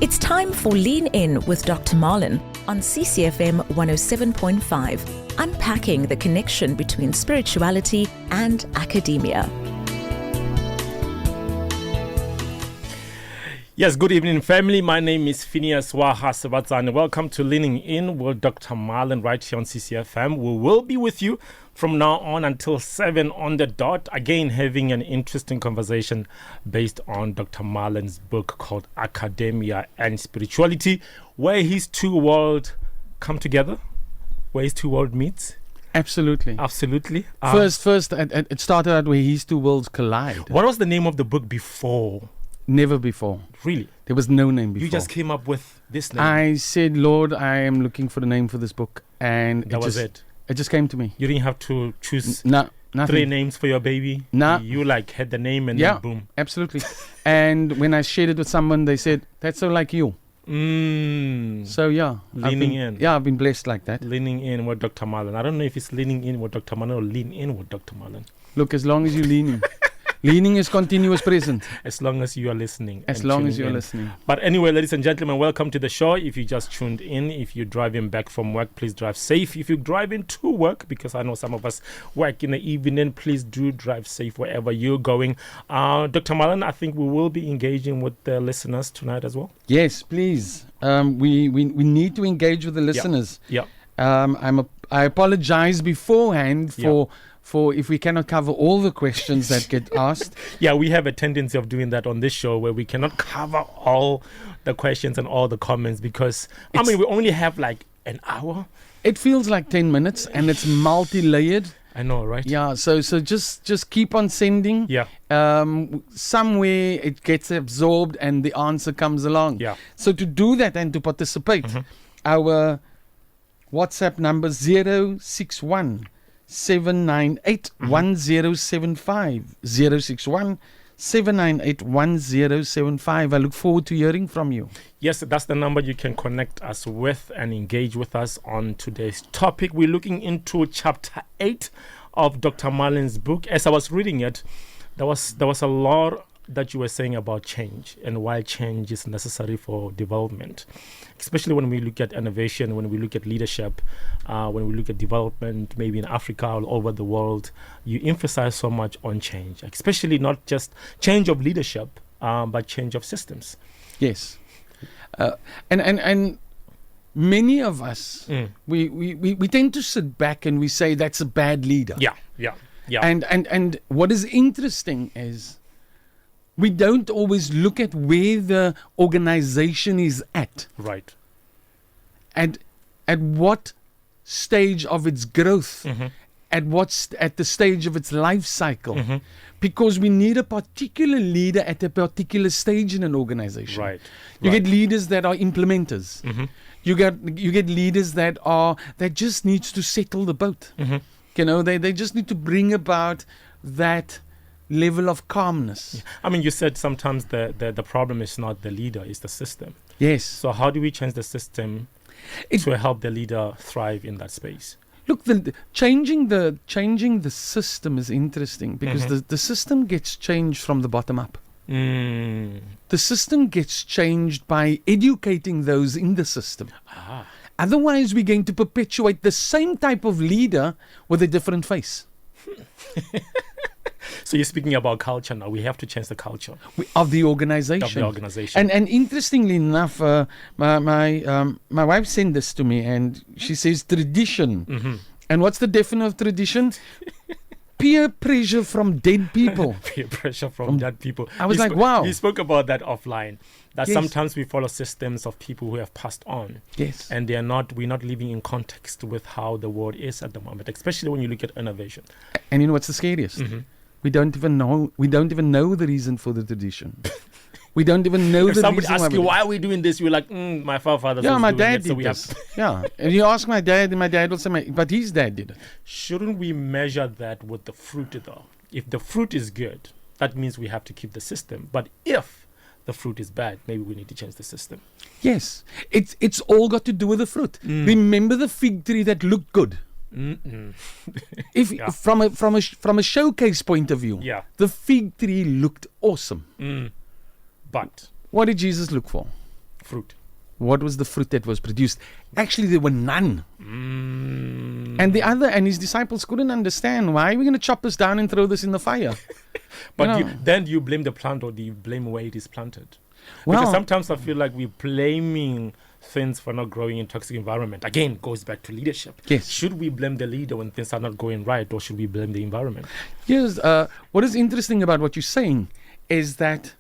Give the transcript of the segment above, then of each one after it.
It's time for Lean In with Dr. Marlin on CCFM 107.5, unpacking the connection between spirituality and academia. Yes, good evening, family. My name is Phineas Wahasabatsane. Welcome to Leaning In with Dr. Marlin right here on CCFM. We will be with you from now on until 7 on the dot. Again, having an interesting conversation based on Dr. Marlin's book called Academia and Spirituality, where his two worlds come together, where his two worlds meet. Absolutely. First, it started out where his two worlds collide. What was the name of the book before? Never before. Really? There was no name before. You just came up with this name? I said, Lord, I am looking for the name for this book. And that was it? It just came to me. You didn't have to choose nothing. 3 names for your baby? No. You had the name and then boom. Absolutely. And when I shared it with someone, they said, that's so like you. So Leaning in. Yeah, I've been blessed like that. Leaning in with Dr. Marlin. I don't know if it's leaning in with Dr. Marlin or lean in with Dr. Marlin. Look, as long as you're leaning. Leaning is continuous present. As long as you are listening. As long as you're listening. But anyway, ladies and gentlemen, welcome to the show. If you just tuned in, if you're driving back from work, please drive safe. If you're driving to work, because I know some of us work in the evening, please do drive safe wherever you're going. Dr. Marlin, I think we will be engaging with the listeners tonight as well. Yes, please. We need to engage with the listeners. Yeah. I apologize beforehand for if we cannot cover all the questions that get asked. Yeah, we have a tendency of doing that on this show where we cannot cover all the questions and all the comments because, we only have like an hour. It feels like 10 minutes and it's multi-layered. I know, right? Yeah, so just keep on sending. Yeah. Somewhere it gets absorbed and the answer comes along. Yeah. So to do that and to participate, our WhatsApp number 061 798 1075 061 798 1075. I look forward to hearing from you. Yes, that's the number you can connect us with and engage with us on today's topic. We're looking into chapter 8 of Dr. Marlin's book. As I was reading it, there was a lot that you were saying about change and why change is necessary for development, especially when we look at innovation, when we look at leadership, when we look at development, maybe in Africa, all over the world. You emphasize so much on change, especially not just change of leadership, but change of systems. Yes. And many of us, we tend to sit back and we say that's a bad leader. Yeah. And what is interesting is we don't always look at where the organization is at. Right. And at what stage of its growth, at the stage of its life cycle. Because we need a particular leader at a particular stage in an organization. Right. You get leaders that are implementers. You get leaders that just needs to settle the boat. They just need to bring about that level of calmness. You said sometimes the problem is not the leader, it's the system. Yes. So how do we change the system to help the leader thrive in that space? Look, changing the system is interesting because the system gets changed from the bottom up. The system gets changed by educating those in the system. Otherwise, we're going to perpetuate the same type of leader with a different face. So you're speaking about culture now. We have to change the culture of the organization. And interestingly enough, my wife sent this to me, and she says tradition. And what's the definition of tradition? Peer pressure from dead people. Peer pressure from dead people. I was wow. You spoke about that offline. That sometimes we follow systems of people who have passed on. Yes. And we're not living in context with how the world is at the moment, especially when you look at innovation. And you know what's the scariest? We don't even know the reason for the tradition. We don't even know if the somebody reason asks you why are we doing this, you're like, my forefathers. Yeah, my dad did this. Yeah, and you ask my dad, and my dad will say, but his dad did it. Shouldn't we measure that with the fruit though? If the fruit is good, that means we have to keep the system. But if the fruit is bad, maybe we need to change the system. Yes, it's all got to do with the fruit. Remember the fig tree that looked good. From a showcase point of view, the fig tree looked awesome. But what did Jesus look for? Fruit. What was the fruit that was produced? Actually, there were none. And his disciples couldn't understand, why are we going to chop this down and throw this in the fire? But then you blame the plant, or do you blame where it is planted? Well, Because sometimes I feel like we're blaming things for not growing in toxic environment. Again, goes back to leadership. Yes. Should we blame the leader when things are not going right, or should we blame the environment? Here's what is interesting about what you're saying is that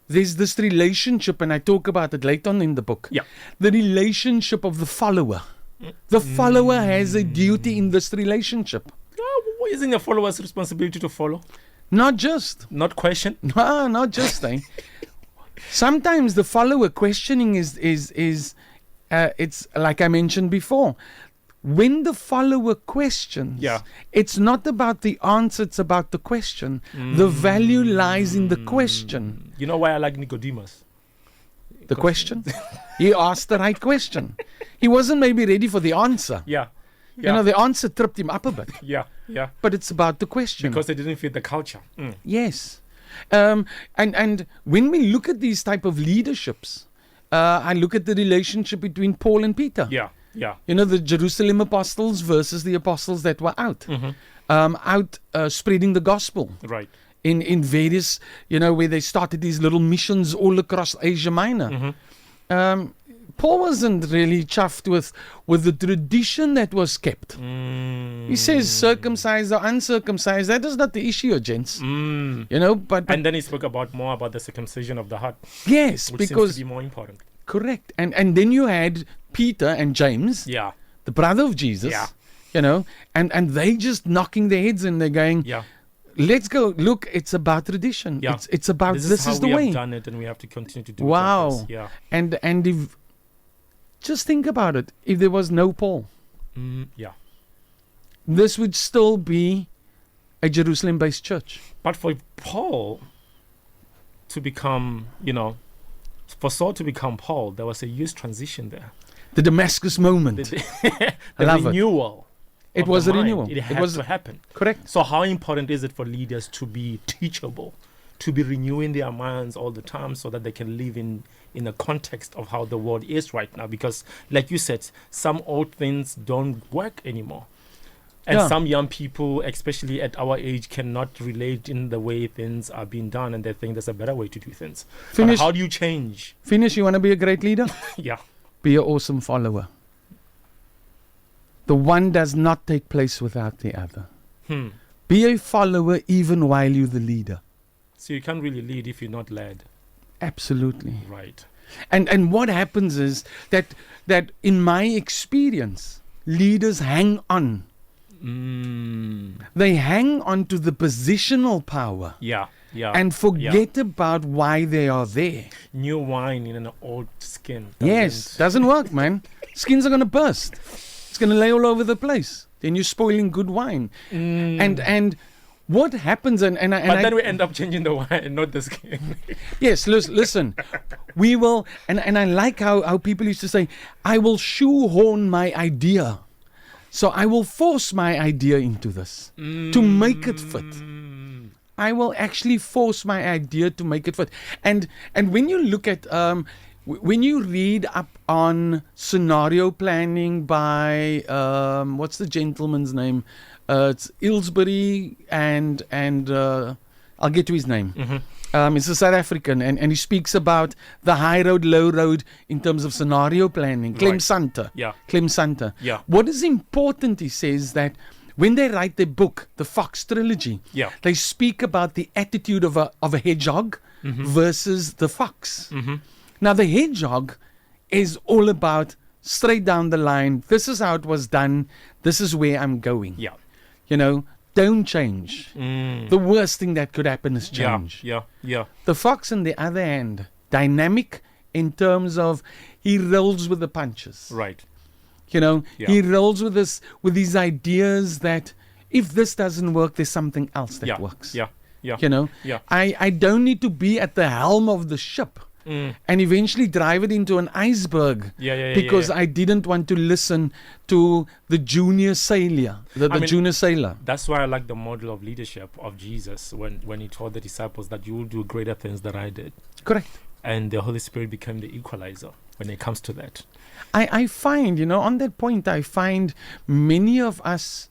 there's this relationship, and I talk about it later on in the book. Yeah. The relationship of the follower. The follower has a duty in this relationship. Isn't a follower's responsibility to follow, Not just. not question? No, not just. Sometimes the follower questioning is it's like I mentioned before. When the follower questions, Yeah. it's not about the answer, it's about the question. The value lies in the question. You know why I like Nicodemus? The question? He asked the right question. He wasn't maybe ready for the answer. Yeah. You know, the answer tripped him up a bit. Yeah. But it's about the question. Because they didn't fit the culture. Yes. And when we look at these type of leaderships, I look at the relationship between Paul and Peter. Yeah. You know, the Jerusalem apostles versus the apostles that were out. Spreading the gospel. Right. In various, where they started these little missions all across Asia Minor. Paul wasn't really chuffed with the tradition that was kept. He says circumcised or uncircumcised, that is not the issue, gents. But And then he spoke more about the circumcision of the heart. yes, Which because seems to be more important. correct. And then you had Peter and James, Yeah. the brother of Jesus, Yeah. and they just knocking their heads and they're going, Yeah. let's go. Look, it's about tradition. Yeah. It's about This this is is the how we way. have done it, and we have to continue to do it. Wow. Like this. Yeah. And if just think about it, if there was no Paul, Yeah. this would still be a Jerusalem-based church. But for Paul to become, for Saul to become Paul, there was a huge transition there. The Damascus moment. The I love it. renewal. It of was the a mind. renewal. It had was to happen. correct. So how important is it for leaders to be teachable, to be renewing their minds all the time so that they can live in a context of how the world is right now? Because like you said, some old things don't work anymore. And Yeah. some young people, especially at our age, cannot relate in the way things are being done, and they think there's a better way to do things. But Finish. how do you change? Finish. You want to be a great leader? Yeah. Be an awesome follower. The one does not take place without the other. Be a follower even while you're the leader. So you can't really lead if you're not led. Absolutely. Right. And what happens is that in my experience, leaders hang on. They hang on to the positional power Yeah. and forget about why they are there. New wine in an old skin. Yes, doesn't work, man. Skins are going to burst. It's going to lay all over the place. Then you're spoiling good wine. And what happens, but then we end up changing the wine, not the skin. yes, listen, we will, and I like how people used to say, I will shoehorn my idea. So I will force my idea into this to make it fit. I will actually force my idea to make it fit. And when you look at, when you read up on scenario planning by, what's the gentleman's name? It's Ilsbury and I'll get to his name. He's a South African, and he speaks about the high road, low road in terms of scenario planning. Clem Santa. Yeah. Clem Santa. Yeah. What is important, he says, that when they write their book, the Fox Trilogy, Yeah. they speak about the attitude of a hedgehog versus the fox. Now, the hedgehog is all about straight down the line. This is how it was done. This is where I'm going. Yeah. Don't change. The worst thing that could happen is change. Yeah. The fox, on the other hand, dynamic in terms of he rolls with the punches. Right. He rolls with these ideas that if this doesn't work, there's something else that works. Yeah. I don't need to be at the helm of the ship and eventually drive it into an iceberg because I didn't want to listen to the junior sailor, the junior sailor. That's why I like the model of leadership of Jesus when he told the disciples that you will do greater things than I did. Correct. and the Holy Spirit became the equalizer when it comes to that. I find, on that point, I find many of us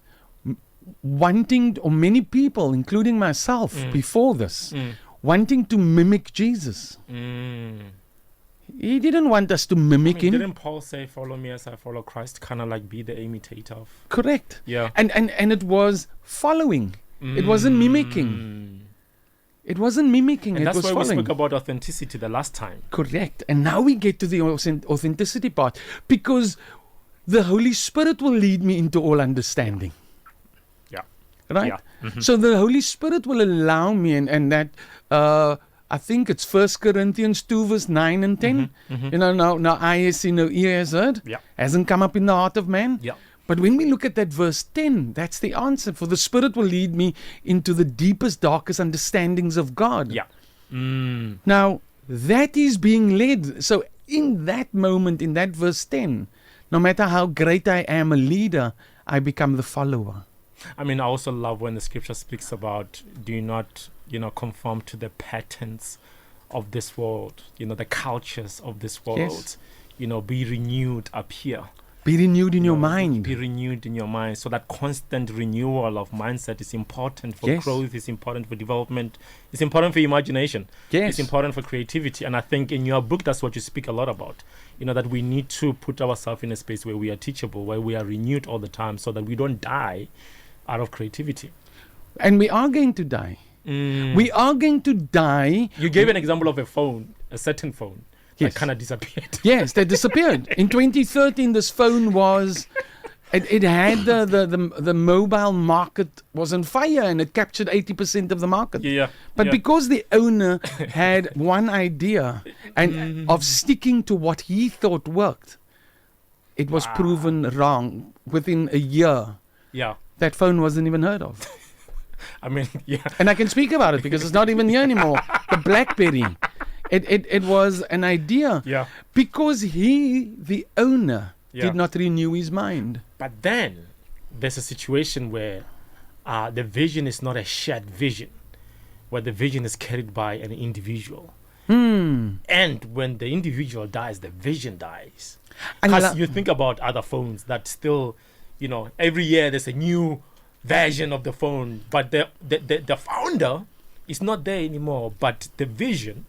wanting, or many people, including myself before this, wanting to mimic Jesus. He didn't want us to mimic him. Didn't Paul say, "Follow me as I follow Christ"? Kind of like be the imitator of. Correct. Yeah. And it was following. It wasn't mimicking. It wasn't mimicking. And it that's was why following. we spoke about authenticity the last time. Correct. And now we get to the authenticity part, because the Holy Spirit will lead me into all understanding. Yeah. Right? Yeah. So the Holy Spirit will allow me, and that, I think it's 1 Corinthians 2 verse 9 and 10. Now eye has seen, no ear has heard. Yeah. Hasn't come up in the heart of man. Yeah. But when we look at that verse 10, that's the answer. For the Spirit will lead me into the deepest, darkest understandings of God. Yeah. Now, that is being led. So in that moment, in that verse 10, no matter how great I am a leader, I become the follower. I mean, I also love when the scripture speaks about, do not, conform to the patterns of this world, the cultures of this world. Yes. Be renewed up here. Be renewed in your mind. Be renewed in your mind. So that constant renewal of mindset is important for growth, is important for development, it's important for imagination. Yes. It's important for creativity. And I think in your book, that's what you speak a lot about. That we need to put ourselves in a space where we are teachable, where we are renewed all the time, so that we don't die out of creativity. And we are going to die. We are going to die. You gave an example of a certain phone. Yes. That kind of disappeared. Yes, they disappeared. In 2013, this phone was, it had the mobile market was on fire, and it captured 80% of the market. Yeah. But because the owner had one idea and of sticking to what he thought worked, it was proven wrong within a year. Yeah. That phone wasn't even heard of. I mean, yeah. And I can speak about it because it's not even here anymore. The BlackBerry. It was an idea. Yeah. Because he, the owner, Yeah. did not renew his mind. But then there's a situation where the vision is not a shared vision, where the vision is carried by an individual. And when the individual dies, the vision dies. Because you think about other phones that still, every year there's a new version of the phone, but the founder is not there anymore, but the vision.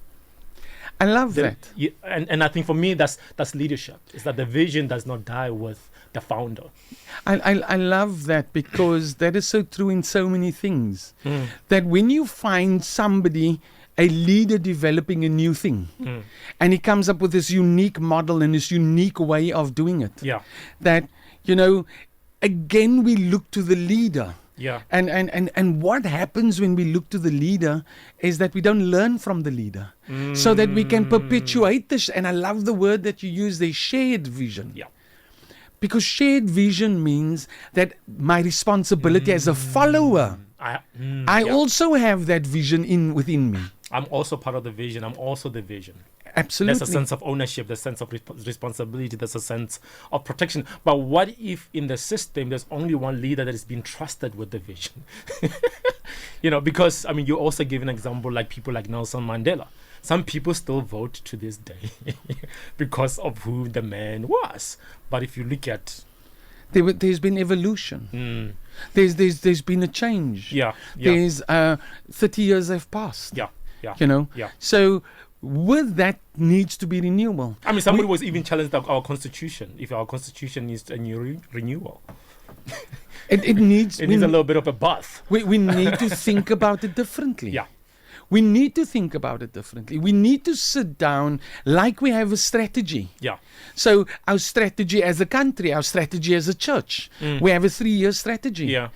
I love that. And I think for me, that's leadership, is that the vision does not die with the founder. I love that, because that is so true in so many things. That when you find somebody, a leader developing a new thing, and he comes up with this unique model and this unique way of doing it, that, again, we look to the leader. Yeah. And what happens when we look to the leader is that we don't learn from the leader, so that we can perpetuate this. And I love the word that you use, the shared vision. Yeah. Because shared vision means that my responsibility as a follower, I also have that vision within me. I'm also part of the vision. I'm also the vision. Absolutely. There's a sense of ownership, there's a sense of responsibility, there's a sense of protection. But what if in the system there's only one leader that is being trusted with the vision? Because, you also give an example like people like Nelson Mandela. Some people still vote to this day because of who the man was. But if you look at... There's been evolution. There's been a change. Yeah. There's 30 years have passed. Yeah. So with that needs to be renewal. Somebody was even challenged our constitution, if our constitution needs a new renewal. It needs... It needs a little bit of a bath. We need to think about it differently. Yeah. We need to think about it differently. We need to sit down like we have a strategy. Yeah. So our strategy as a country, our strategy as a church, we have a 3-year strategy. Yeah.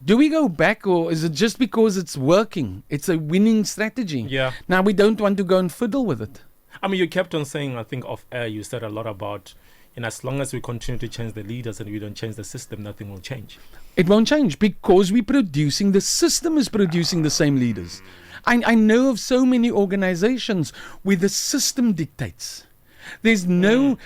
Do we go back, or is it just because it's working? It's a winning strategy. Yeah. Now we don't want to go and fiddle with it. You kept on saying, I think off air, you said a lot about, as long as we continue to change the leaders and we don't change the system, nothing will change. It won't change because the system is producing the same leaders. I know of so many organizations where the system dictates. There's no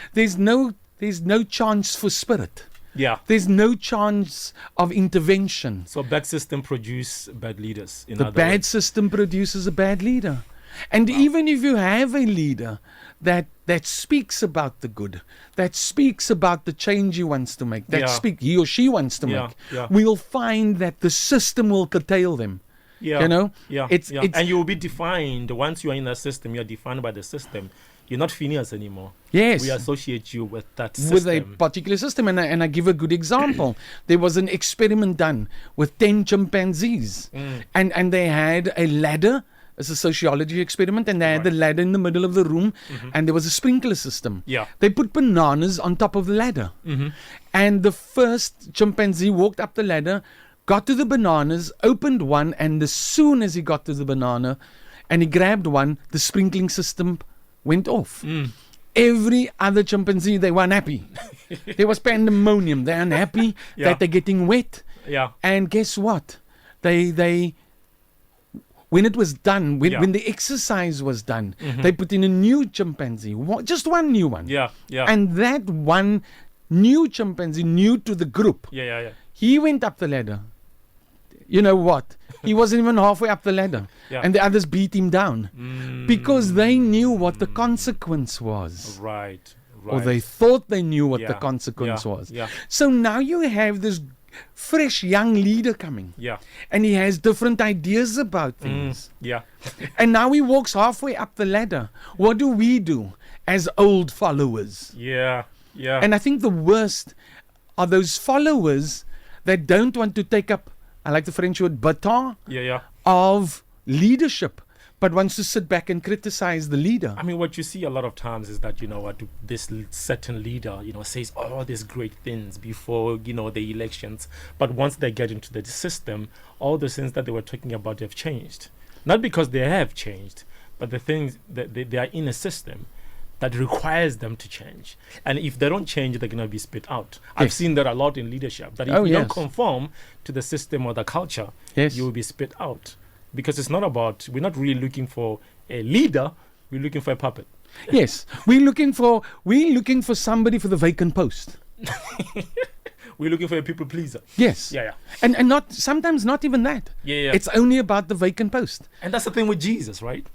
chance for spirit. Yeah. There's no chance of intervention. So bad system produce bad leaders. The bad system produces a bad leader. And even if you have a leader that speaks about the good, that speaks about the change he wants to make, he or she wants to make, we'll find that the system will curtail them. Yeah. You know? It's and you will be defined once you are in the system. You're defined by the system. You're not Phineas anymore. Yes. We associate you with that system. With a particular system. And I give a good example. There was an experiment done with 10 chimpanzees. And they had a ladder. It's a sociology experiment. And they had the ladder in the middle of the room. And there was a sprinkler system. Yeah. They put bananas on top of the ladder. And the first chimpanzee walked up the ladder, got to the bananas, opened one. And as soon as he got to the banana and he grabbed one, the sprinkling system went off. Every other chimpanzee, they were unhappy. There was pandemonium. They're unhappy that they're getting wet. Yeah. And guess what? They when it was done, when the exercise was done, they put in a new chimpanzee, just one new one. Yeah. And that one new chimpanzee, new to the group, he went up the ladder. You know what? He wasn't even halfway up the ladder. And the others beat him down. Because they knew what the consequence was. Right. Or they thought they knew what the consequence was. So now you have this fresh young leader coming. And he has different ideas about things. And now he walks halfway up the ladder. What do we do as old followers? And I think the worst are those followers that don't want to take up, I like the French word, baton of leadership, but wants to sit back and criticize the leader. I mean, what you see a lot of times is that, this certain leader, says all these great things before, the elections. But once they get into the system, all the things that they were talking about have changed. Not because they have changed, but the things that they are in a system that requires them to change. And if they don't change, they're going to be spit out. I've seen that a lot in leadership, that if you don't conform to the system or the culture, you will be spit out. Because it's not about, we're not really looking for a leader, we're looking for a puppet. Yes, we're looking for somebody for the vacant post. We're looking for a people pleaser. Yes. And sometimes not even that. It's only about the vacant post. And that's the thing with Jesus, right?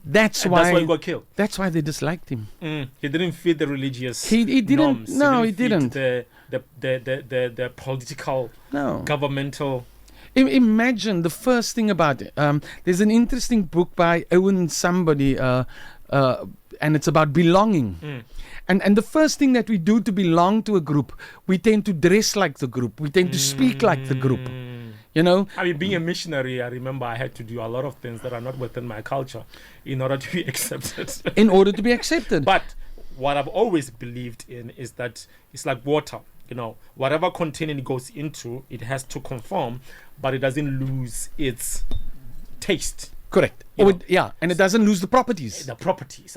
That's why he got killed. That's why they disliked him. He didn't fit the religious he didn't norms. No, he didn't. didn't. The political, governmental. Imagine the first thing about it. There's an interesting book by Owen somebody, and it's about belonging. And the first thing that we do to belong to a group, we tend to dress like the group. We tend to speak like the group. I mean, being a missionary, I remember I had to do a lot of things that are not within my culture in order to be accepted. But what I've always believed in is that it's like water. Whatever container it goes into, it has to conform, but it doesn't lose its taste. Correct. And it doesn't lose the properties. I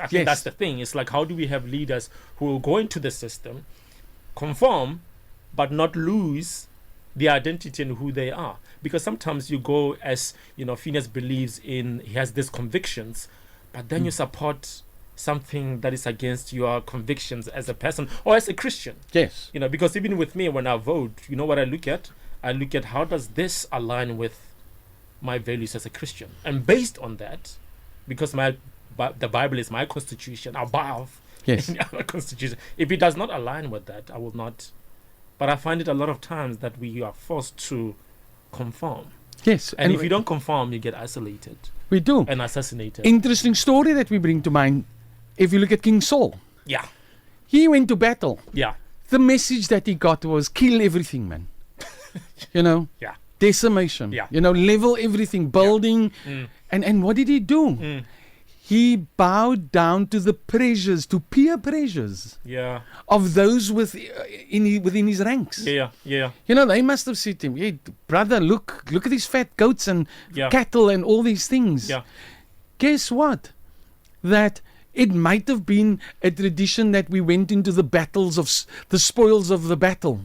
think that's the thing. It's like, how do we have leaders who will go into the system, conform, but not lose the identity and who they are? Because sometimes you go as, Phineas believes in, he has these convictions, but then you support something that is against your convictions as a person or as a Christian. Yes. Because even with me, when I vote, you know what I look at? I look at how does this align with my values as a Christian, and based on that, because the Bible is my constitution above any other constitution. If it does not align with that, I will not. But I find it a lot of times that we are forced to conform. Yes, and if you don't conform, you get isolated. We do, and assassinated. Interesting story that we bring to mind. If you look at King Saul, he went to battle. The message that he got was kill everything, man. Decimation. Level everything, building. And what did he do? He bowed down to the pressures, to peer pressures of those within his ranks. They must have said to him, hey, brother, look at these fat goats and cattle and all these things. Guess what? That it might have been a tradition that we went into the battles of the spoils of the battle.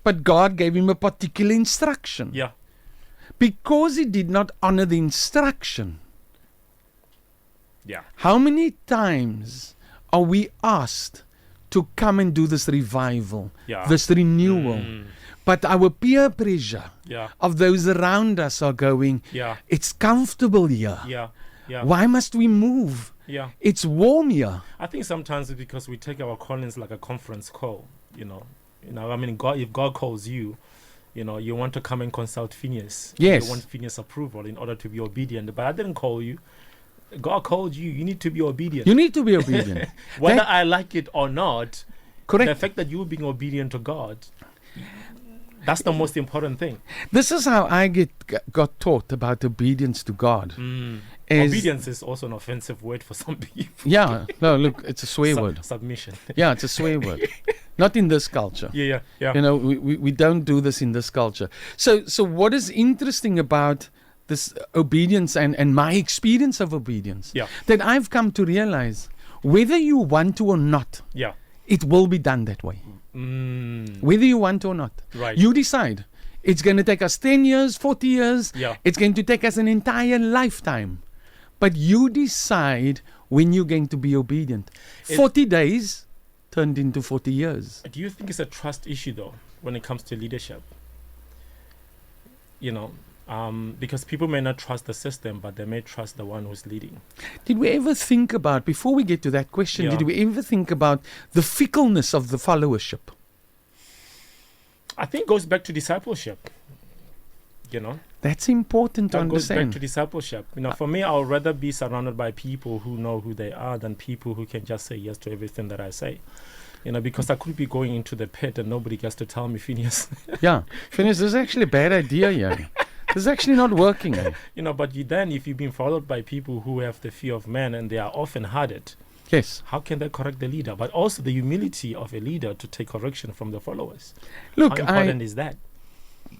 But God gave him a particular instruction. Because he did not honor the instruction. How many times are we asked to come and do this revival, this renewal? But our peer pressure of those around us are going, it's comfortable here. Yeah. Why must we move? Yeah. It's warm here. I think sometimes it's because we take our callings like a conference call, you know. I mean, God, if God calls you, you want to come and consult Phineas. Yes. You want Phineas' approval in order to be obedient. But I didn't call you. God called you. You need to be obedient. You need to be obedient. Whether I like it or not, Correct. the fact that you being obedient to God, that's the most important thing. This is how I got taught about obedience to God. Obedience is also an offensive word for some people. Yeah. No, look, it's a swear word. Submission. Yeah, it's a swear word. Not in this culture. Yeah. We don't do this in this culture. So what is interesting about this obedience and my experience of obedience, that I've come to realize, whether you want to or not, it will be done that way. Whether you want to or not. Right. You decide. It's going to take us 10 years, 40 years. Yeah. It's going to take us an entire lifetime. But you decide when you're going to be obedient. 40 days turned into 40 years. Do you think it's a trust issue, though, when it comes to leadership? Because people may not trust the system, but they may trust the one who's leading. Did we ever think about, before we get to that question, did we ever think about the fickleness of the followership? I think it goes back to discipleship. That's important to understand. Goes back to discipleship. For me, I would rather be surrounded by people who know who they are than people who can just say yes to everything that I say. Because I could be going into the pit and nobody gets to tell me, Phineas. Yeah, Phineas, this is actually a bad idea, This is actually not working. But if you've been followed by people who have the fear of man and they are often hearted, yes, how can they correct the leader? But also the humility of a leader to take correction from the followers. Look, how important is that?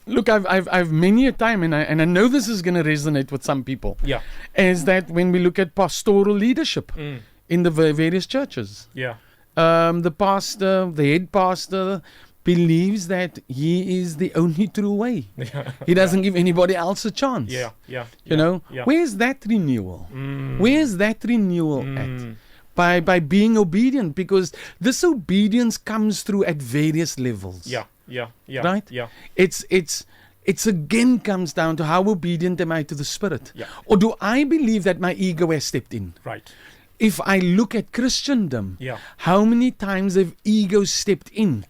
Look, I've many a time, and I know this is going to resonate with some people. Yeah, is that when we look at pastoral leadership in the various churches, the pastor, the head pastor, believes that he is the only true way. He doesn't give anybody else a chance. Where's that renewal? Where's that renewal at? By being obedient, because this obedience comes through at various levels. Right? Yeah. It's again comes down to how obedient am I to the Spirit? Or do I believe that my ego has stepped in? Right. If I look at Christendom, how many times have egos stepped in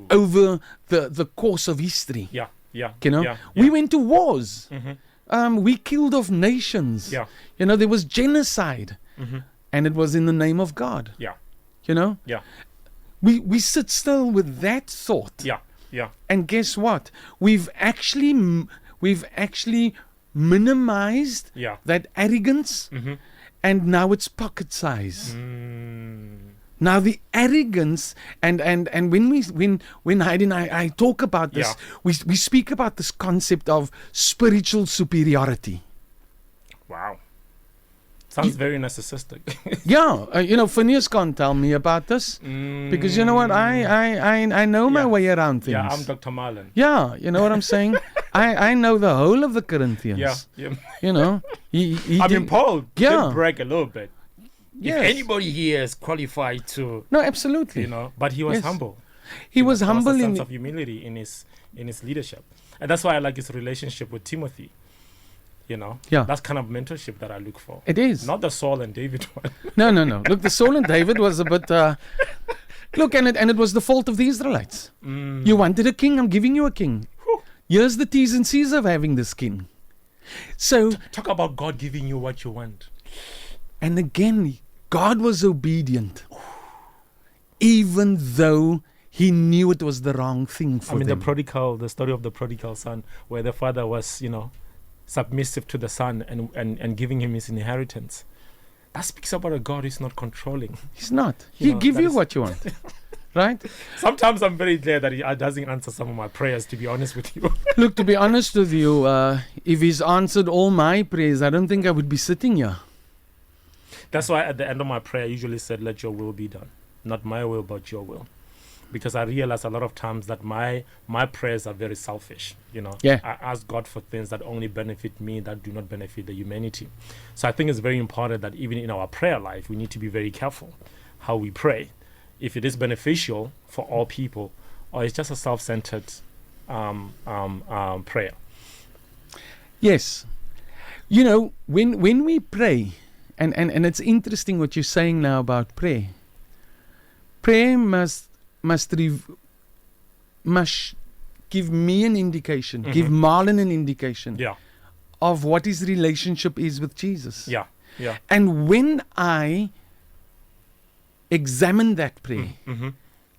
over the course of history? We went to wars. We killed off nations. There was genocide. And it was in the name of God. We sit still with that thought. And guess what? We've actually minimized that arrogance. And now it's pocket size. Now the arrogance and when Heidi and I talk about this, we speak about this concept of spiritual superiority. Wow. Sounds very narcissistic. Phineas can't tell me about this because you know what, I know my way around things. Yeah, I'm Dr. Marlin. Yeah, you know what I'm saying? I know the whole of the Corinthians. Paul did brag a little bit. Yes. If anybody here is qualified to, no, absolutely, but he was humble. He was humble in a sense of humility in his leadership, and that's why I like his relationship with Timothy. That's kind of mentorship that I look for. It is not the Saul and David one. No. Look, the Saul and David was a bit. Look, and it was the fault of the Israelites. You wanted a king. I'm giving you a king. Whew. Here's the T's and C's of having this king. So talk about God giving you what you want. And again, God was obedient, even though he knew it was the wrong thing for them. The story of the prodigal son, where the father was, submissive to the son and giving him his inheritance. That speaks about a God who's not controlling. He's not. He'll give you what you want. Right? Sometimes I'm very glad that he doesn't answer some of my prayers, to be honest with you. Look, to be honest with you, if he's answered all my prayers, I don't think I would be sitting here. That's why at the end of my prayer, I usually said, let your will be done. Not my will, but your will. Because I realize a lot of times that my prayers are very selfish. I ask God for things that only benefit me, that do not benefit the humanity. So I think it's very important that even in our prayer life, we need to be very careful how we pray. If it is beneficial for all people, or it's just a self-centered prayer. Yes. You know, when we pray, and it's interesting what you're saying now about prayer. Prayer must give me an indication, give Marlon an indication of what his relationship is with Jesus. Yeah. Yeah. And when I examine that prayer,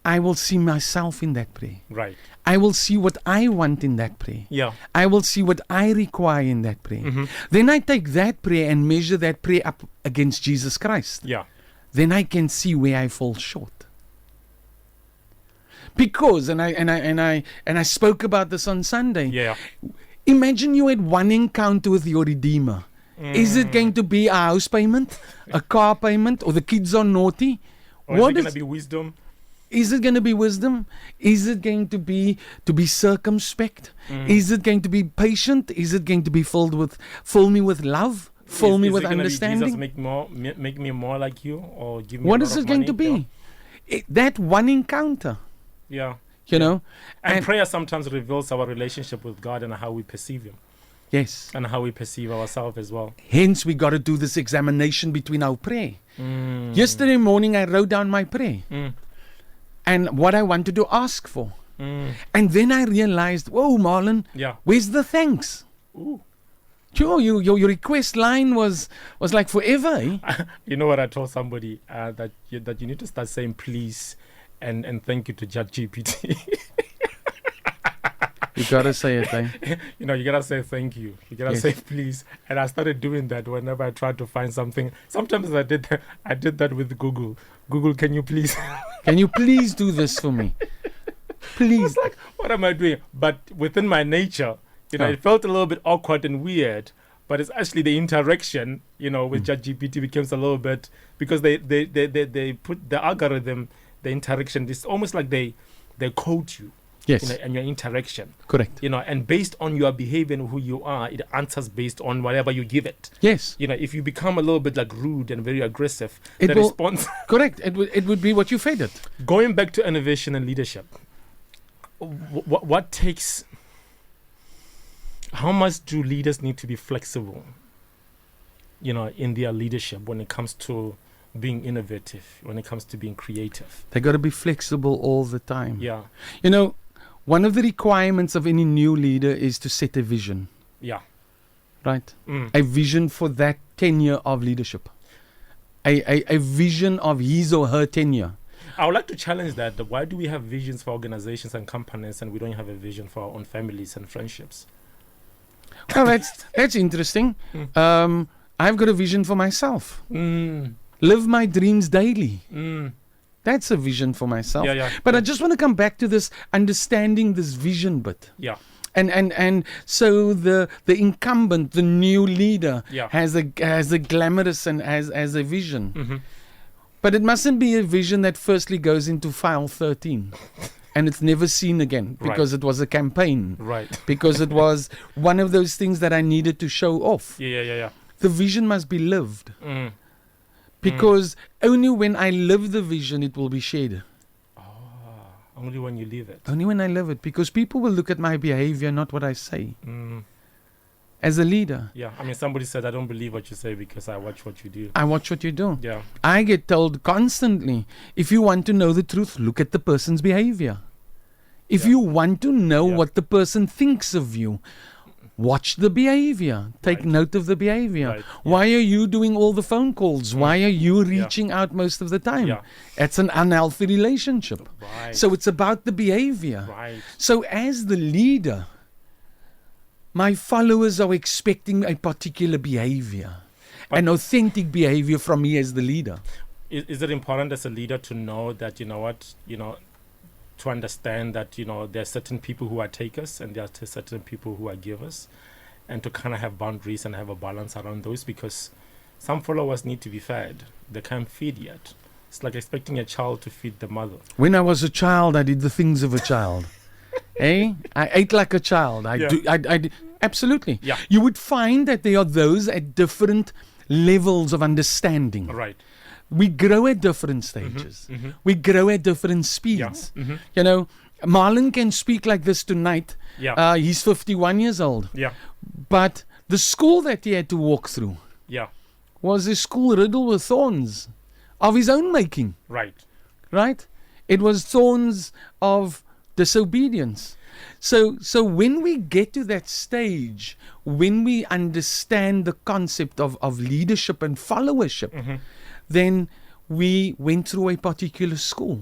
I will see myself in that prayer. Right. I will see what I want in that prayer. Yeah. I will see what I require in that prayer. Then I take that prayer and measure that prayer up against Jesus Christ. Yeah. Then I can see where I fall short. Because, and I spoke about this on Sunday. Yeah. Imagine you had one encounter with your Redeemer. Is it going to be a house payment, a car payment, or the kids are naughty? Or is it going to be wisdom? Is it going to be wisdom? Is it going to be circumspect? Is it going to be patient? Is it going to be fill me with love? Fill me with understanding? Jesus make me more like you, or give me what a is lot it of going money? to be? That one encounter. Yeah. You know? And prayer sometimes reveals our relationship with God and how we perceive Him. Yes. And how we perceive ourselves as well. Hence, we got to do this examination between our prayer. Yesterday morning, I wrote down my prayer. And what I wanted to ask for. And then I realized, whoa, Marlon, where's the thanks? Ooh. Sure, your request line was like forever. Eh? You know what I told somebody? That you need to start saying please and thank you to ChatGPT. You gotta say it, eh? You know, you gotta say thank you. You gotta say please. And I started doing that whenever I tried to find something. Sometimes I did that with Google. Google, can you please do this for me? Please. Like, what am I doing? But within my nature, you know, it felt a little bit awkward and weird. But it's actually the interaction, you know, with ChatGPT becomes a little bit, because they put the algorithm, the interaction. It's almost like they code you. Yes. You know, and your interaction. Correct. You know, and based on your behavior and who you are, it answers based on whatever you give it. Yes. You know, if you become a little bit like rude and very aggressive, the response. Correct. It would be what you fed it. Going back to innovation and leadership, what takes. How much do leaders need to be flexible, you know, in their leadership when it comes to being innovative, when it comes to being creative? They got to be flexible all the time. Yeah. You know, one of the requirements of any new leader is to set a vision. Yeah. Right? A vision for that tenure of leadership. A vision of his or her tenure. I would like to challenge that. Why do we have visions for organizations and companies and we don't have a vision for our own families and friendships? Well, that's interesting. I've got a vision for myself. Live my dreams daily. That's a vision for myself. But I just want to come back to this understanding this vision bit. Yeah. And so the incumbent, the new leader, has a glamorous and has a vision. But it mustn't be a vision that firstly goes into file 13. And it's never seen again because it was a campaign. Right. Because it was one of those things that I needed to show off. Yeah. The vision must be lived. Because only when I live the vision, it will be shared. Only when you live it. Only when I live it. Because people will look at my behavior, not what I say. As a leader. Yeah. I mean, somebody said, I don't believe what you say because I watch what you do. I watch what you do. Yeah. I get told constantly, if you want to know the truth, look at the person's behavior. If you want to know what the person thinks of you, watch the behavior. Take note of the behavior. Right. Why are you doing all the phone calls? Why are you reaching out most of the time? It's an unhealthy relationship. So it's about the behavior. So as the leader, my followers are expecting a particular behavior, an authentic behavior from me as the leader. Is it important as a leader to know that, to understand that, there are certain people who are takers and there are certain people who are givers, and to kind of have boundaries and have a balance around those, because some followers need to be fed. They can't feed yet. It's like expecting a child to feed the mother. When I was a child, I did the things of a child. I ate like a child. I did. Absolutely. Yeah. You would find that there are those at different levels of understanding. Right. We grow at different stages. We grow at different speeds. You know, Marlon can speak like this tonight. He's 51 years old. Yeah. But The school that he had to walk through Yeah. was a school riddled with thorns of his own making, Right. right? It was thorns of disobedience. So when we get to that stage, when we understand the concept of leadership and followership, then we went through a particular school.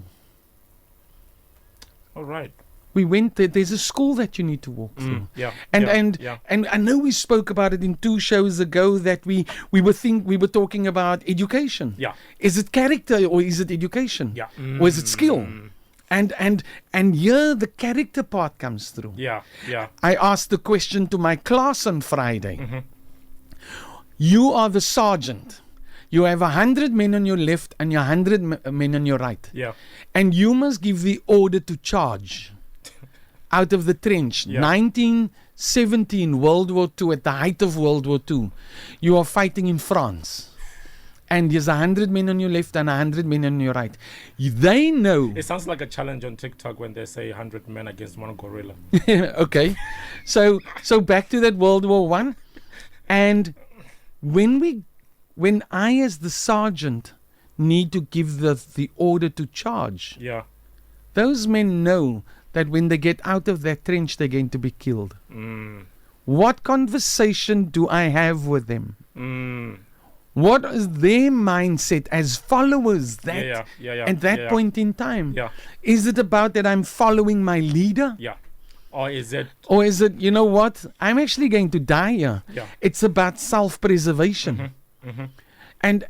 All right. We went there. There's a school that you need to walk through. Yeah. And yeah. and I know we spoke about it in 2 shows ago that we were talking about education. Yeah. Is it character or is it education? Yeah. Or is it skill? And here the character part comes through. Yeah. Yeah. I asked the question to my class on Friday. You are the sergeant. You have 100 men on your left and your 100 men on your right. Yeah. And you must give the order to charge out of the trench. Yeah. 1917, World War II, at the height of World War II. You are fighting in France. And there's 100 men on your left and 100 men on your right. They know. It sounds like a challenge on TikTok when they say 100 men against one gorilla. Okay. So back to that World War One. And when I as the sergeant need to give the order to charge, Yeah. those men know that when they get out of that trench, they're going to be killed. What conversation do I have with them? What is their mindset as followers Yeah. at that point in time? Yeah. Is it about that I'm following my leader? Yeah. Or is it? Or is it, you know what, I'm actually going to die here. Yeah. It's about self-preservation. And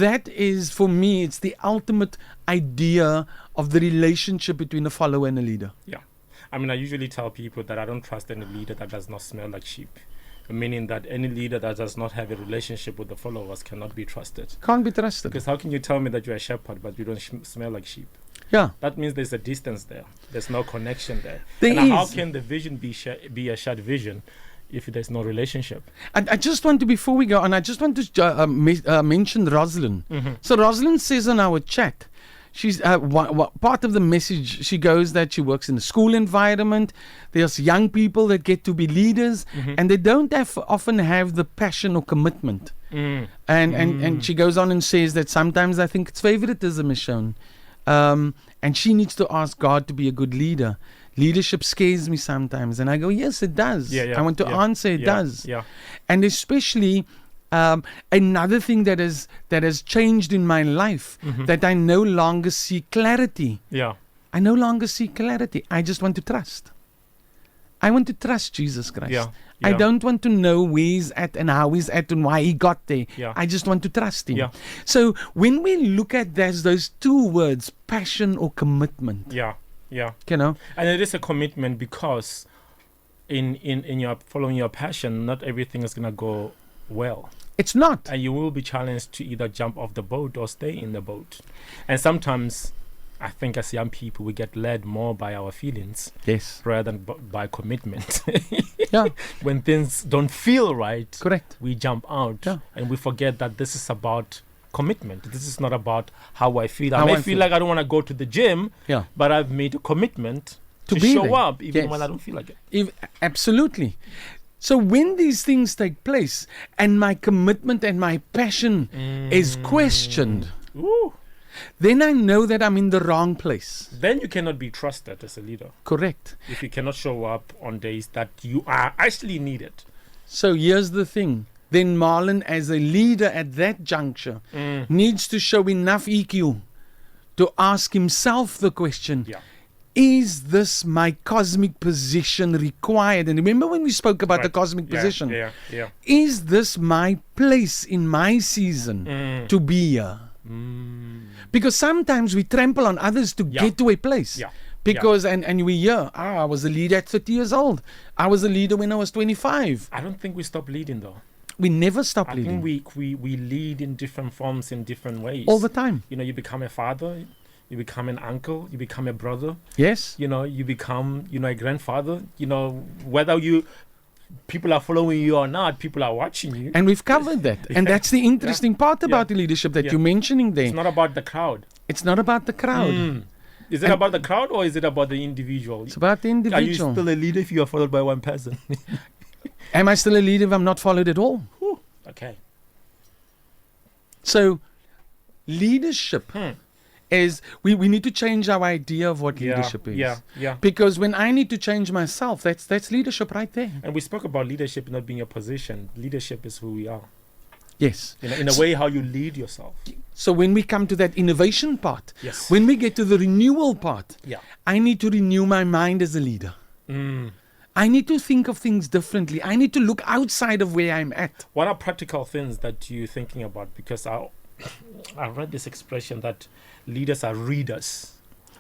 that is, for me, it's the ultimate idea of the relationship between a follower and a leader. Yeah. I mean, I usually tell people that I don't trust any leader that does not smell like sheep. Meaning that any leader that does not have a relationship with the followers cannot be trusted. Can't be trusted. Because how can you tell me that you're a shepherd but you don't smell like sheep? Yeah. That means there's a distance there. There's no connection there. There and is. How can the vision be a shared vision if there's no relationship? And I just want to, before we go on, I just want to mention Rosalind. So Rosalind says on our chat, she's part of the message, she goes that she works in a school environment. There's young people that get to be leaders and they don't often have the passion or commitment. And she goes on and says that sometimes I think it's favoritism is shown. And she needs to ask God to be a good leader. Leadership scares me sometimes. And I go, yes, it does. I want to answer it does. Yeah. And especially another thing that has changed in my life, that I no longer see clarity. Yeah. I no longer see clarity. I just want to trust. I want to trust Jesus Christ. Yeah. I don't want to know where he's at and how he's at and why he got there. Yeah. I just want to trust him. Yeah. So when we look at those 2 words, passion or commitment, Yeah. you know, And it is a commitment because in your following your passion, not everything is gonna go well. it's not. And you will be challenged to either jump off the boat or stay in the boat. And sometimes I think as young people we get led more by our feelings Yes. rather than by commitment. Yeah. When things don't feel right, Correct. we jump out Yeah. and we forget that this is about commitment. This is not about how I feel. How I I may feel feel. like I don't want to go to the gym, Yeah. but I've made a commitment To to be show there. up even Yes. when I don't feel like it. Absolutely. So when these things take place and my commitment and my passion is questioned, Ooh. then I know that I'm in the wrong place. Then you cannot be trusted as a leader Correct. if you cannot show up on days that you are actually needed. So here's the thing. Then Marlon, as a leader at that juncture, needs to show enough EQ to ask himself the question, Yeah. is this my cosmic position required? And remember when we spoke about the Right. cosmic position? Yeah. Is this my place in my season to be here? Because sometimes we trample on others to Yeah. get to a place. Yeah. Because, and we hear, I was a leader at 30 years old. I was a leader when I was 25. I don't think we stop leading though. We never stop I leading. think we lead in different forms, in different ways. All the time. You know, you become a father, you become an uncle, you become a brother, Yes. you know, you become, a grandfather, whether people are following you or not, people are watching you. And we've covered that. And that's the interesting part about the leadership that Yeah. you're mentioning there. It's not about the crowd. It's not about the crowd. Is it about the crowd or is it about the individual? It's about the Are you individual. still a leader if you are followed by one person? Am I still a leader if I'm not followed at all? Whew. Okay. So, leadership is, we need to change our idea of what leadership is. Yeah. Because when I need to change myself, that's leadership right there. And we spoke about leadership not being a position. Leadership is who we are. Yes. In a way, how you lead yourself. So when we come to that innovation part, Yes. when we get to the renewal part, Yeah. I need to renew my mind as a leader. I need to think of things differently. I need to look outside of where I'm at. What are practical things that you're thinking about? Because I read this expression that leaders are readers,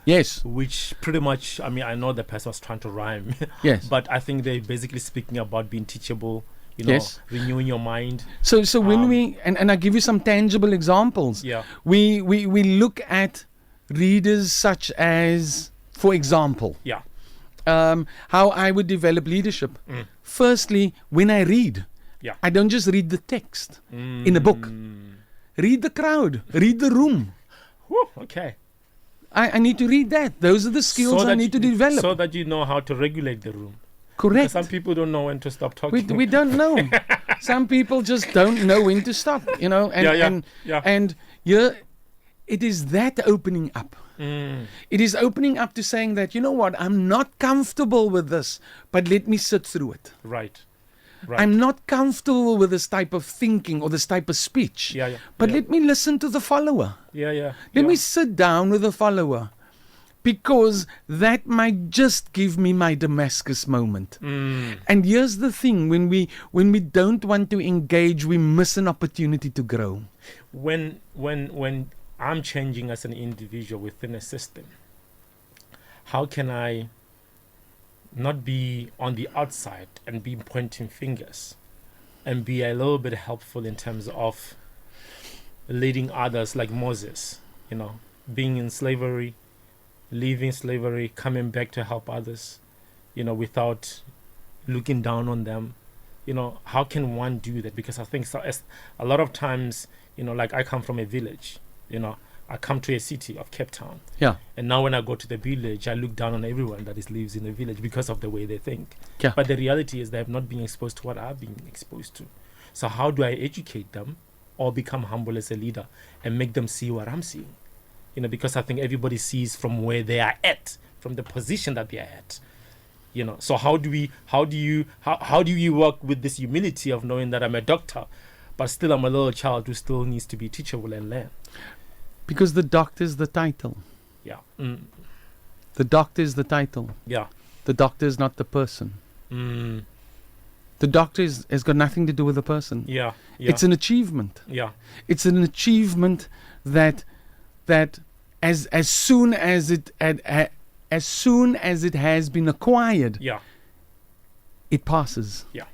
Yes. which pretty much, I know the person was trying to rhyme, Yes. but I think they're basically speaking about being teachable, Yes. renewing your mind. So when we, and I give you some tangible examples. Yeah. We look at readers such as, for example, Yeah. how I would develop leadership. Firstly, when I read, Yeah. I don't just read the text in a book. Read the crowd, read the room. Whew, okay. I need to read that. Those are the skills I need to develop. So that you know how to regulate the room. Correct. Some people don't know when to stop talking. We don't know. Some people just don't know when to stop, And here, it is that opening up. It is opening up to saying that, you know what, I'm not comfortable with this, but let me sit through it. Right. I'm not comfortable with this type of thinking or this type of speech. But let me listen to the follower. Let me sit down with the follower. Because that might just give me my Damascus moment. And here's the thing, when we don't want to engage, we miss an opportunity to grow. When I'm changing as an individual within a system, how can I not be on the outside and be pointing fingers and be a little bit helpful in terms of leading others like Moses, being in slavery, leaving slavery, coming back to help others, without looking down on them. How can one do that? Because I think a lot of times, like I come from a village, I come to a city of Cape Town. Yeah. And now when I go to the village, I look down on everyone that lives in the village because of the way they think. Yeah. But the reality is they have not been exposed to what I've been exposed to. So how do I educate them or become humble as a leader and make them see what I'm seeing? Because I think everybody sees from where they are at, from the position that they are at. So how do you work with this humility of knowing that I'm a doctor, but still I'm a little child who still needs to be teachable and learn? Because the doctor is the title. Yeah. The doctor is the title. Yeah. The doctor is not the person. The doctor has got nothing to do with the person. Yeah. It's an achievement. Yeah. It's an achievement that as soon as it has been acquired, it passes. Yeah.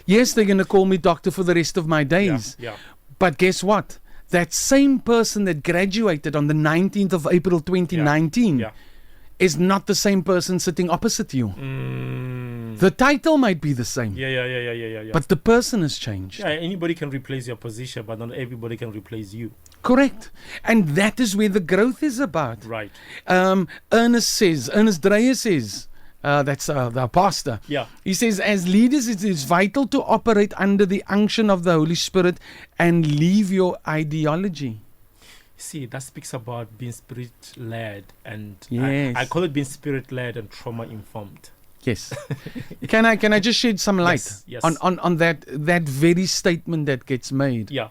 Yes, they're going to call me doctor for the rest of my days. Yeah. But guess what? That same person that graduated on the 19th of April 2019 is not the same person sitting opposite you. The title might be the same. Yeah. But the person has changed. Yeah, anybody can replace your position, but not everybody can replace you. Correct. And that is where the growth is about. Right. Ernest Dreyer says, that's the pastor. Yeah. He says, as leaders, it is vital to operate under the unction of the Holy Spirit and leave your ideology. See, that speaks about being spirit-led, and yes. I call it being spirit-led and trauma-informed. Yes. Can I just shed some light yes. on that very statement that gets made? Yeah.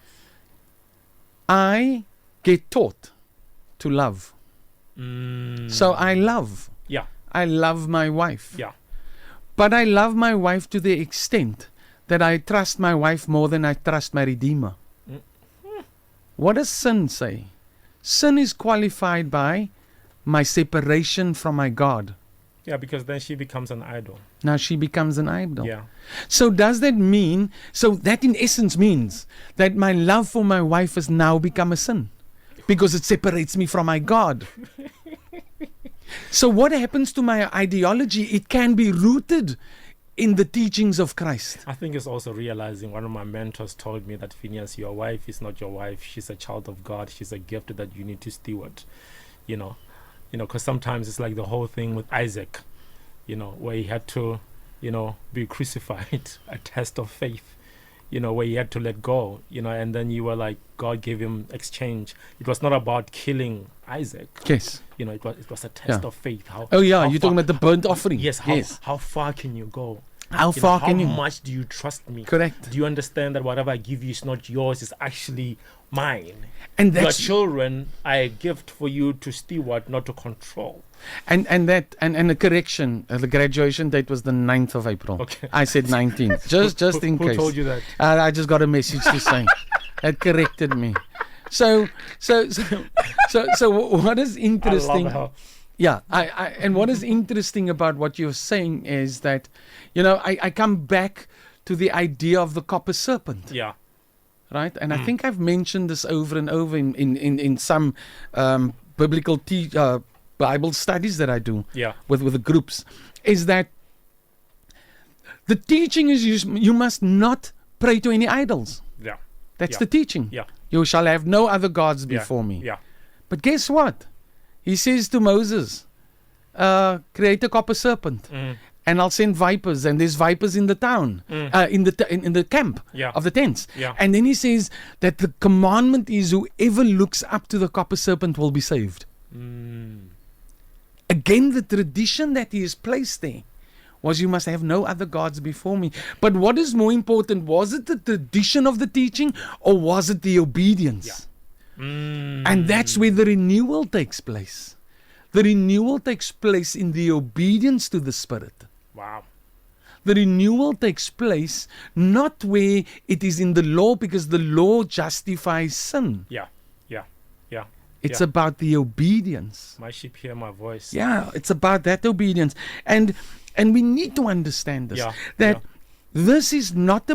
I get taught to love. So I love. Yeah. I love my wife. Yeah. But I love my wife to the extent that I trust my wife more than I trust my Redeemer. What does sin say? Sin is qualified by my separation from my God. Yeah, because then she becomes an idol. Now she becomes an idol. Yeah. So does that mean, so that in essence means that my love for my wife has now become a sin because it separates me from my God. So what happens to my ideology? It can be rooted in the teachings of Christ. I think it's also realizing, one of my mentors told me that, Phineas, your wife is not your wife. She's a child of God. She's a gift that you need to steward, because sometimes it's like the whole thing with Isaac, where he had to, be crucified, a test of faith, where he had to let go, and then you were like, God gave him exchange. It was not about killing Isaac. Yes. It was a test of faith. You're talking about the burnt offering. Yes. How far can you go? How far can you? How much do you trust me? Correct. Do you understand that whatever I give you is not yours, it's actually mine? And your that's children are a gift for you to steward, not to control. And the correction, the graduation date was the 9th of April. Okay. I said 19th. Just in case. Who told you that? I just got a message to say. That corrected me. So what is interesting? I love how. Yeah, and what is interesting about what you're saying is that, I come back to the idea of the copper serpent. Yeah. Right? And I think I've mentioned this over and over in some biblical Bible studies that I do with the groups, is that the teaching is you must not pray to any idols. Yeah. That's the teaching. Yeah. You shall have no other gods before me. Yeah. But guess what? He says to Moses, create a copper serpent, and I'll send vipers, and there's vipers in the town, in the camp of the tents. Yeah. And then he says that the commandment is whoever looks up to the copper serpent will be saved. Again, the tradition that he has placed there was you must have no other gods before me. But what is more important, was it the tradition of the teaching or was it the obedience? And that's where the renewal takes place. The renewal takes place in the obedience to the Spirit. Wow. The renewal takes place not where it is in the law, because the law justifies sin. Yeah. It's about the obedience. My sheep hear my voice. Yeah, it's about that obedience. And we need to understand this. That this is not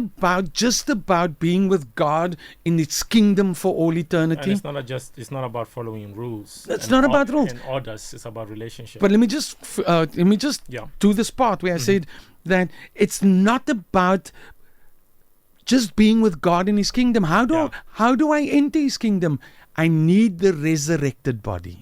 just about being with God in its kingdom for all eternity. And it's not about following rules. It's not about rules and orders. It's about relationship. But let me just do this part where I said that it's not about just being with God in His kingdom. How do I enter His kingdom? I need the resurrected body.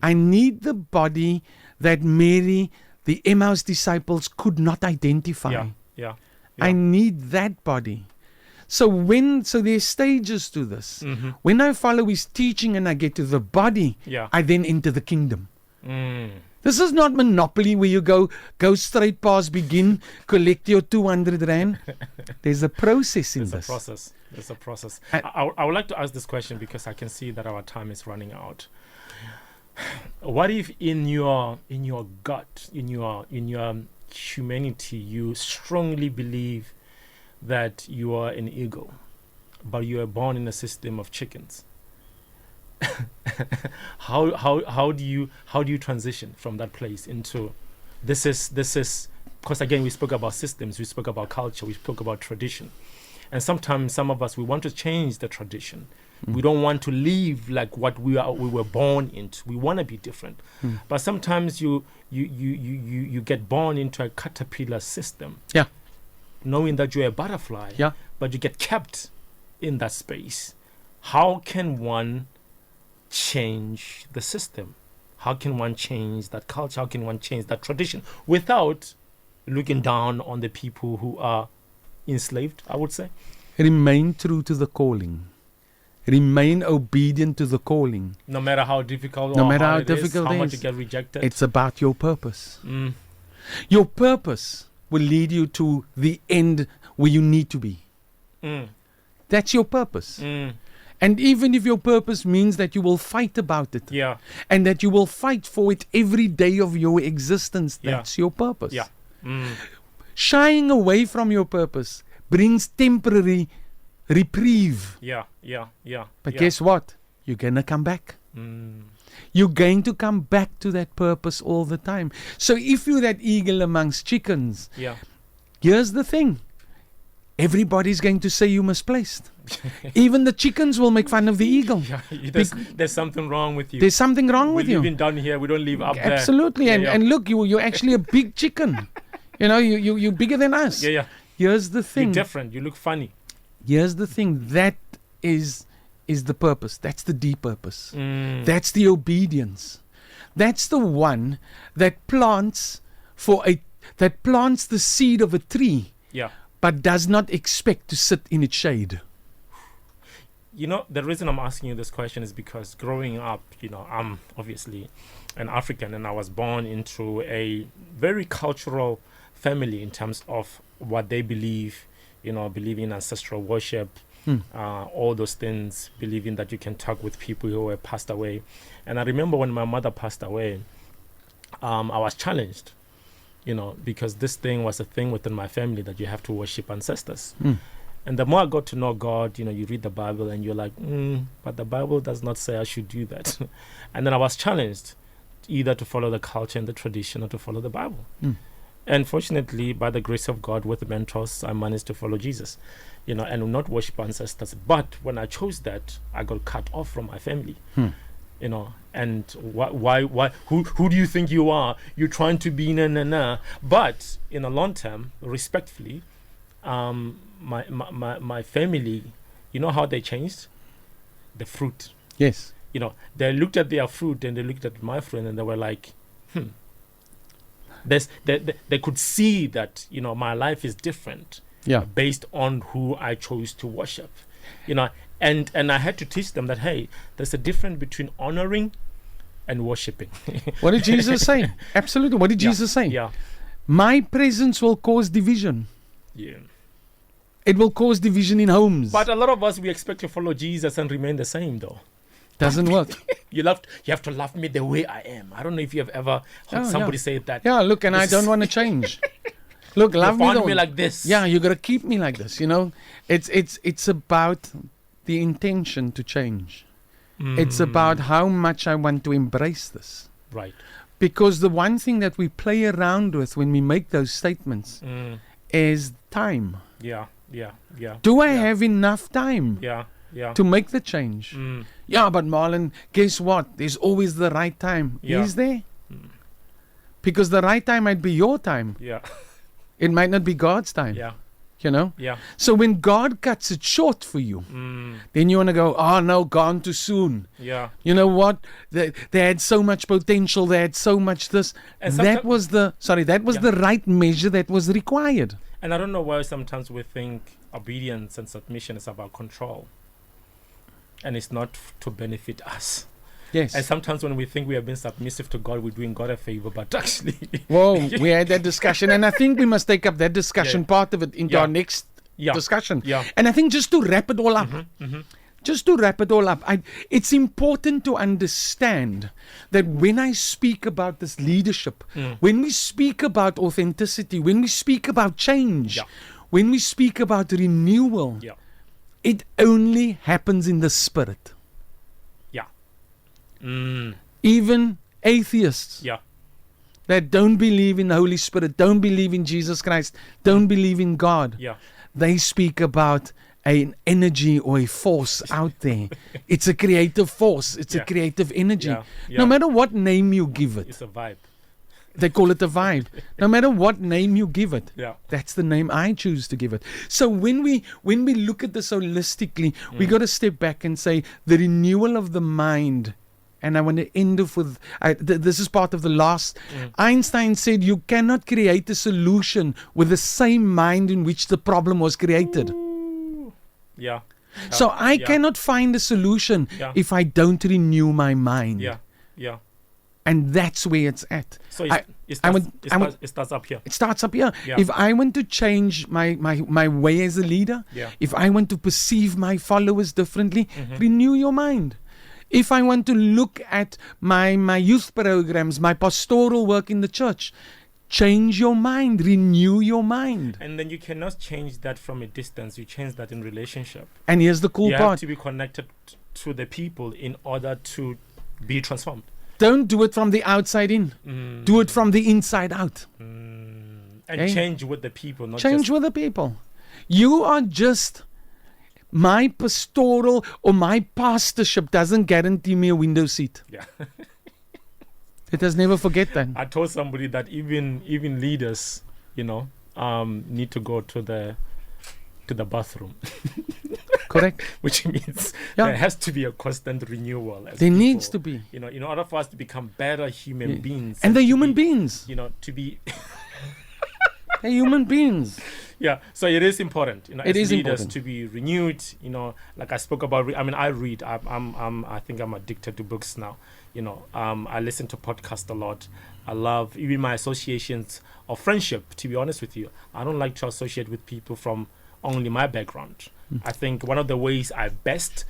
I need the body that Mary, the Emmaus disciples, could not identify. Yeah. I need that body. So there's stages to this. When I follow His teaching and I get to the body, I then enter the kingdom. This is not Monopoly where you go straight past begin, collect your 200 Rand. There's a process in this. There's a process. I would like to ask this question because I can see that our time is running out. What if in your gut, in your humanity, you strongly believe that you are an eagle, but you are born in a system of chickens? How do you transition from that place into this is because again we spoke about systems, we spoke about culture, we spoke about tradition, and sometimes some of us, we want to change the tradition. We don't want to live like what we were born into. We want to be different. But sometimes you get born into a caterpillar system. Yeah. Knowing that you're a butterfly. Yeah. But you get kept in that space. How can one change the system? How can one change that culture? How can one change that tradition without looking down on the people who are enslaved, I would say? Remain true to the calling. Remain obedient to the calling. No matter how difficult how much you get rejected. It's about your purpose. Your purpose will lead you to the end where you need to be. That's your purpose. And even if your purpose means that you will fight about it, and that you will fight for it every day of your existence, that's your purpose. Shying away from your purpose brings temporary reprieve. But guess what? You're going to come back. You're going to come back to that purpose all the time. So if you're that eagle amongst chickens, here's the thing. Everybody's going to say you misplaced. Even the chickens will make fun of the eagle. There's something wrong with you. There's something wrong with you. We live down here. We don't live up there. Absolutely. And look, you're actually a big chicken. You're bigger than us. Here's the thing. You're different. You look funny. Here's the thing. That is the purpose. That's the deep purpose. That's the obedience. That's the one that plants for a that plants the seed of a tree, Yeah. but does not expect to sit in its shade. You know, the reason I'm asking you this question is because growing up, I'm obviously an African, and I was born into a very cultural family in terms of what they believe, believe in ancestral worship, all those things, believing that you can talk with people who have passed away. And I remember when my mother passed away, I was challenged, because this thing was a thing within my family that you have to worship ancestors. And the more I got to know God, you read the Bible and you're like, but the Bible does not say I should do that. And then I was challenged either to follow the culture and the tradition or to follow the Bible. And fortunately, by the grace of God, with mentors, I managed to follow Jesus, and not worship ancestors. But when I chose that, I got cut off from my family, and why, who do you think you are? You're trying to be na. But in the long term, respectfully, my family, you know how they changed? The fruit. Yes. They looked at their fruit and they looked at my friend and they were like, they could see that, my life is different based on who I chose to worship, and I had to teach them that, hey, there's a difference between honoring and worshiping. What did Jesus say? Absolutely. What did Jesus say? Yeah. My presence will cause division. Yeah. It will cause division in homes. But a lot of us, we expect to follow Jesus and remain the same, though. Doesn't work. You have to love me the way I am. I don't know if you have ever heard somebody say that. Yeah, look, and I don't want to change. Look, love me like this. Yeah, you got to keep me like this, It's about the intention to change. It's about how much I want to embrace this. Right. Because the one thing that we play around with when we make those statements is time. Yeah. Do I have enough time? Yeah. To make the change. Yeah, but Marlon, guess what? There's always the right time. Yeah. Is there? Because the right time might be your time. Yeah. It might not be God's time. Yeah. Yeah. So when God cuts it short for you, then you want to go, oh no, gone too soon. Yeah. You know what? They had so much potential. They had so much this. And that was the right measure that was required. And I don't know why sometimes we think obedience and submission is about control. And it's not to benefit us. Yes. And sometimes when we think we have been submissive to God, we're doing God a favor, but actually... Whoa, we had that discussion, and I think we must take up that discussion, part of it, into our next discussion. Yeah. And I think just to wrap it all up, it's important to understand that when I speak about this leadership, when we speak about authenticity, when we speak about change, when we speak about renewal, it only happens in the spirit. Even atheists that don't believe in the Holy Spirit, don't believe in Jesus Christ, don't believe in God, they speak about an energy or a force out there. It's a creative force. It's a creative energy. No matter what name you give it. It's a vibe. They call it a vibe. No matter what name you give it, that's the name I choose to give it. So when we look at this holistically, we got to step back and say the renewal of the mind. And I want to end off with, this is part of the last. Einstein said you cannot create a solution with the same mind in which the problem was created. Ooh. Yeah. So I cannot find a solution if I don't renew my mind. Yeah. And that's where it's at. So it starts up here. It starts up here. Yeah. If I want to change my way as a leader, if I want to perceive my followers differently, renew your mind. If I want to look at my youth programs, my pastoral work in the church, change your mind, renew your mind. And then you cannot change that from a distance. You change that in relationship. And here's the cool part. You have to be connected to the people in order to be transformed. Don't do it from the outside in. Do it from the inside out. And change with the people. Change with the people. You are just... My pastoral or my pastorship doesn't guarantee me a window seat. Yeah. Let us never forget that. I told somebody that even leaders, need to go to the bathroom. Correct. Which means there has to be a constant renewal. There needs to be. In order for us to become better human beings. And the human beings. To be... They're human beings. Yeah, so it is important, It as is leaders important. to be renewed. Like I spoke about. I read. I think I'm addicted to books now. I listen to podcasts a lot. I love even my associations of friendship. To be honest with you, I don't like to associate with people from only my background. I think one of the ways I best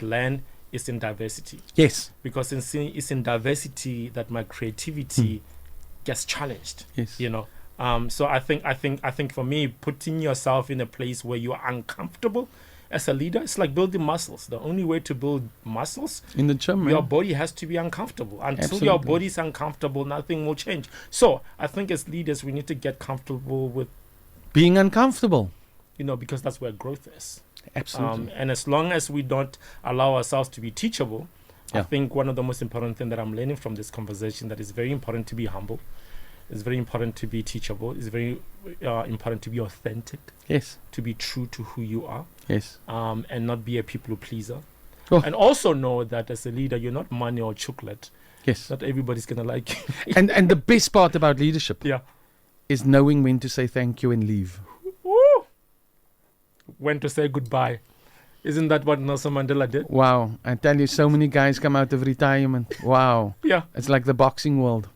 learn is in diversity. Yes. Because it's in diversity that my creativity gets challenged. Yes. So I think for me, putting yourself in a place where you are uncomfortable as a leader, it's like building muscles. The only way to build muscles, In the gym, your man. body has to be uncomfortable. Until Absolutely. your body is uncomfortable, nothing will change. So I think as leaders, we need to get comfortable with, Being uncomfortable. because that's where growth is. Absolutely. And as long as we don't allow ourselves to be teachable, I Yeah. think one of the most important things that I'm learning from this conversation, that is very important to be humble. It's very important to be teachable. It's very important to be authentic, Yes. to be true to who you are, Yes. and not be a people pleaser. Oh. And also know that as a leader, you're not money or chocolate. Yes. Not everybody's going to like you. And the best part about leadership Yeah. is knowing when to say thank you and leave. Woo! When to say goodbye. Isn't that what Nelson Mandela did? Wow. I tell you, so many guys come out of retirement. Wow. Yeah. It's like the boxing world.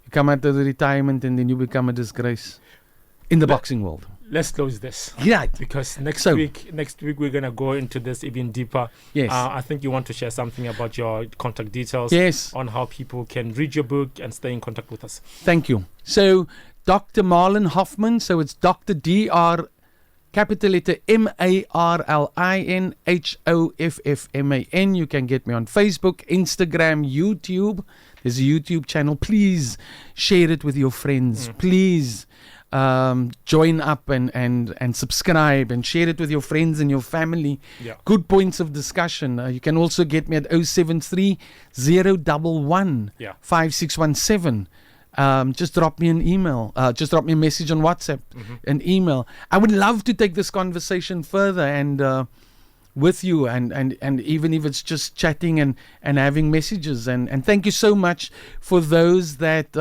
You come out of the retirement and then you become a disgrace in the boxing world. Let's close this. Right. Because next So- week we're gonna go into this even deeper. Yes. I think you want to share something about your contact details. Yes. On how people can read your book and stay in contact with us. Thank you. So, Dr. Marlin Hoffman. So it's Dr. Dr. Capital letter MarlinHoffman. You can get me on Facebook, Instagram, YouTube. There's a YouTube channel. Please share it with your friends. Please join up and subscribe and share it with your friends and your family. Yeah. Good points of discussion. You can also get me at 073 011 Yeah. 5617. Just drop me an email. Just drop me a message on WhatsApp, an email. I would love to take this conversation further and with you, and even if it's just chatting and having messages. And thank you so much for those that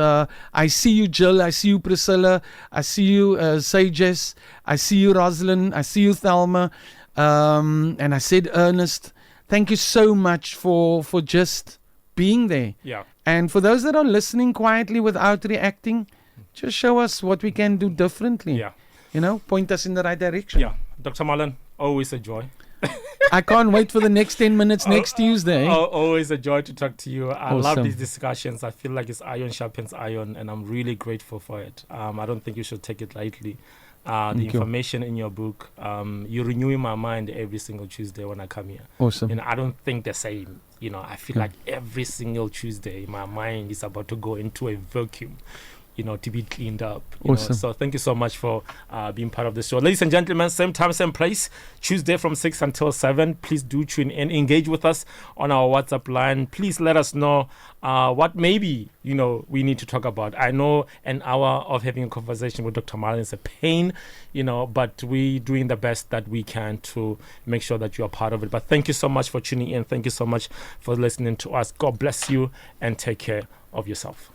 I see you, Jill. I see you, Priscilla. I see you, Sages. I see you, Rosalind. I see you, Thelma. And I said, Ernest. Thank you so much for just being there. Yeah. And for those that are listening quietly without reacting, just show us what we can do differently. Yeah. Point us in the right direction. Yeah. Dr. Marlin, always a joy. I can't wait for the next 10 minutes next Tuesday. Always a joy to talk to you. I love Awesome. these discussions. I feel like it's iron sharpens iron, and I'm really grateful for it. I don't think you should take it lightly. The Thank you. information in your book, you're renewing my mind every single Tuesday when I come here. Awesome. I don't think the same. I feel like every single Tuesday, my mind is about to go into a vacuum, to be cleaned up. Awesome. So thank you so much for being part of the show. Ladies and gentlemen, same time, same place, Tuesday from 6 until 7. Please do tune in, engage with us on our WhatsApp line. Please let us know what maybe, we need to talk about. I know an hour of having a conversation with Dr. Marlin is a pain, but we're doing the best that we can to make sure that you are part of it. But thank you so much for tuning in. Thank you so much for listening to us. God bless you and take care of yourself.